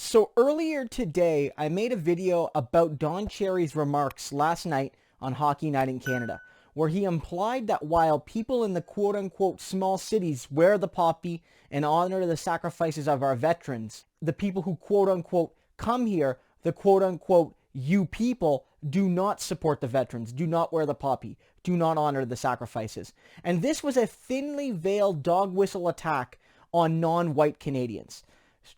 So earlier today, I made a video about Don Cherry's remarks last night on Hockey Night in Canada, where he implied that while people in the quote-unquote small cities wear the poppy and honor the sacrifices of our veterans, the people who quote-unquote come here, the quote-unquote you people, do not support the veterans, do not wear the poppy, do not honor the sacrifices. And this was a thinly veiled dog whistle attack on non-white Canadians.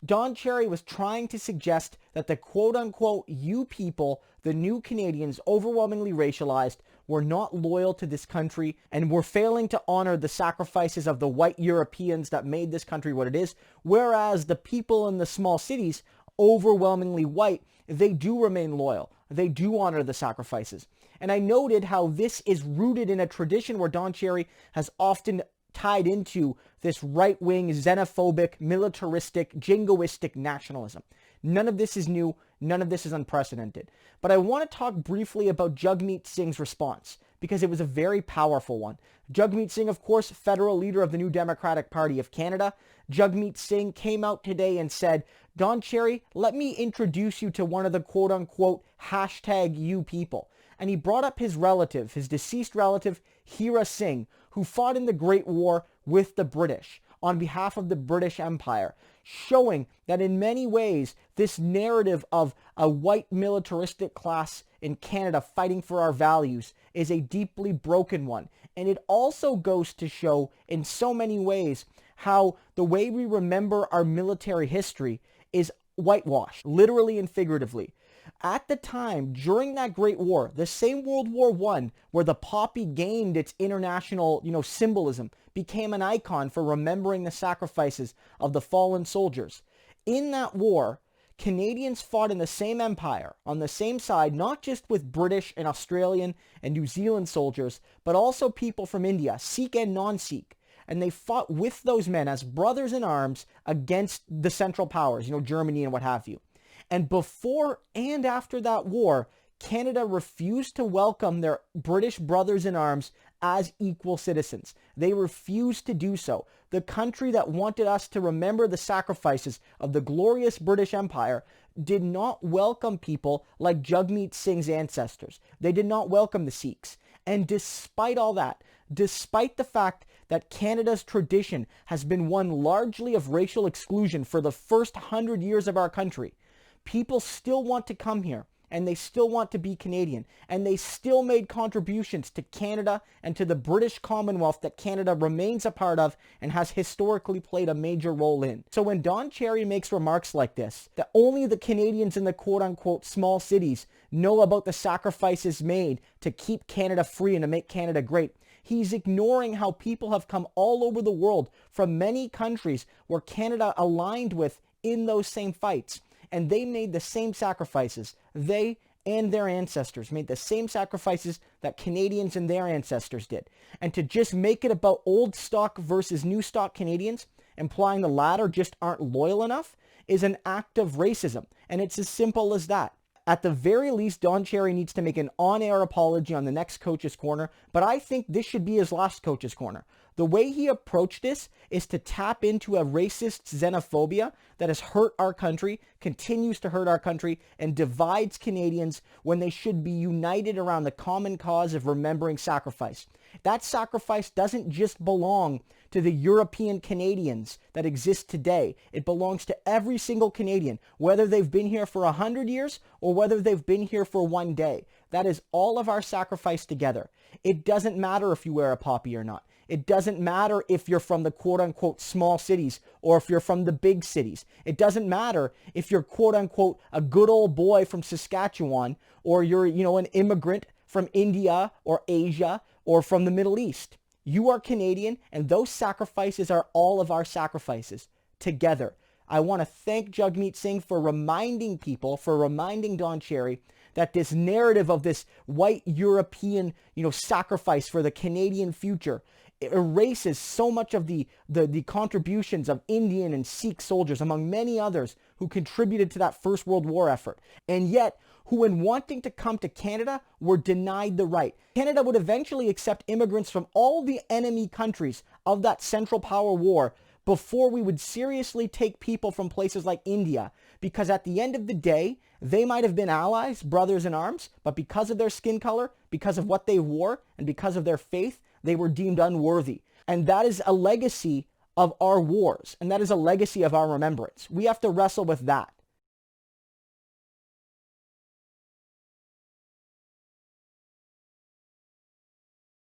Don Cherry was trying to suggest that the quote-unquote you people, the new Canadians, overwhelmingly racialized, were not loyal to this country and were failing to honor the sacrifices of the white Europeans that made this country what it is, whereas the people in the small cities, overwhelmingly white, they do remain loyal. They do honor the sacrifices. And I noted how this is rooted in a tradition where Don Cherry has often tied into this right-wing, xenophobic, militaristic, jingoistic nationalism. None of this is new. None of this is unprecedented. But I want to talk briefly about Jagmeet Singh's response, because it was a very powerful one. Jagmeet Singh, of course, federal leader of the New Democratic Party of Canada. Jagmeet Singh came out today and said, Don Cherry, let me introduce you to one of the quote-unquote hashtag you people. And he brought up his relative, his deceased relative, Hira Singh, who fought in the Great War with the British on behalf of the British Empire, showing that in many ways this narrative of a white militaristic class in Canada fighting for our values is a deeply broken one. And it also goes to show in so many ways how the way we remember our military history is whitewashed, literally and figuratively. At the time, during that Great War, the same World War I, where the poppy gained its international, symbolism, became an icon for remembering the sacrifices of the fallen soldiers. In that war, Canadians fought in the same empire, on the same side, not just with British and Australian and New Zealand soldiers, but also people from India, Sikh and non-Sikh. And they fought with those men as brothers in arms against the Central Powers, Germany and what have you. And before and after that war, Canada refused to welcome their British brothers in arms as equal citizens. They refused to do so. The country that wanted us to remember the sacrifices of the glorious British Empire did not welcome people like Jagmeet Singh's ancestors. They did not welcome the Sikhs. And despite all that, despite the fact that Canada's tradition has been one largely of racial exclusion for the first 100 years of our country, people still want to come here, and they still want to be Canadian, and they still made contributions to Canada and to the British Commonwealth that Canada remains a part of and has historically played a major role in. So when Don Cherry makes remarks like this, that only the Canadians in the quote-unquote small cities know about the sacrifices made to keep Canada free and to make Canada great, he's ignoring how people have come all over the world from many countries where Canada aligned with in those same fights. And they made the same sacrifices. They and their ancestors made the same sacrifices that Canadians and their ancestors did. And to just make it about old stock versus new stock Canadians, implying the latter just aren't loyal enough, is an act of racism. And it's as simple as that. At the very least, Don Cherry needs to make an on-air apology on the next Coach's Corner, but I think this should be his last Coach's Corner. The way he approached this is to tap into a racist xenophobia that has hurt our country, continues to hurt our country, and divides Canadians when they should be united around the common cause of remembering sacrifice. That sacrifice doesn't just belong to the European Canadians that exist today. It belongs to every single Canadian, whether they've been here for 100 years or whether they've been here for one day. That is all of our sacrifice together. It doesn't matter if you wear a poppy or not. It doesn't matter if you're from the quote-unquote small cities or if you're from the big cities. It doesn't matter if you're quote-unquote a good old boy from Saskatchewan or you're, an immigrant from India or Asia or from the Middle East. You are Canadian, and those sacrifices are all of our sacrifices together. I want to thank Jagmeet Singh for reminding people, for reminding Don Cherry that this narrative of this white European, sacrifice for the Canadian future erases so much of the contributions of Indian and Sikh soldiers, among many others, who contributed to that First World War effort, and yet who, in wanting to come to Canada, were denied the right. Canada would eventually accept immigrants from all the enemy countries of that Central Power War, before we would seriously take people from places like India, because at the end of the day, they might have been allies, brothers in arms, but because of their skin color, because of what they wore, and because of their faith, they were deemed unworthy. And that is a legacy of our wars, and that is a legacy of our remembrance. We have to wrestle with that.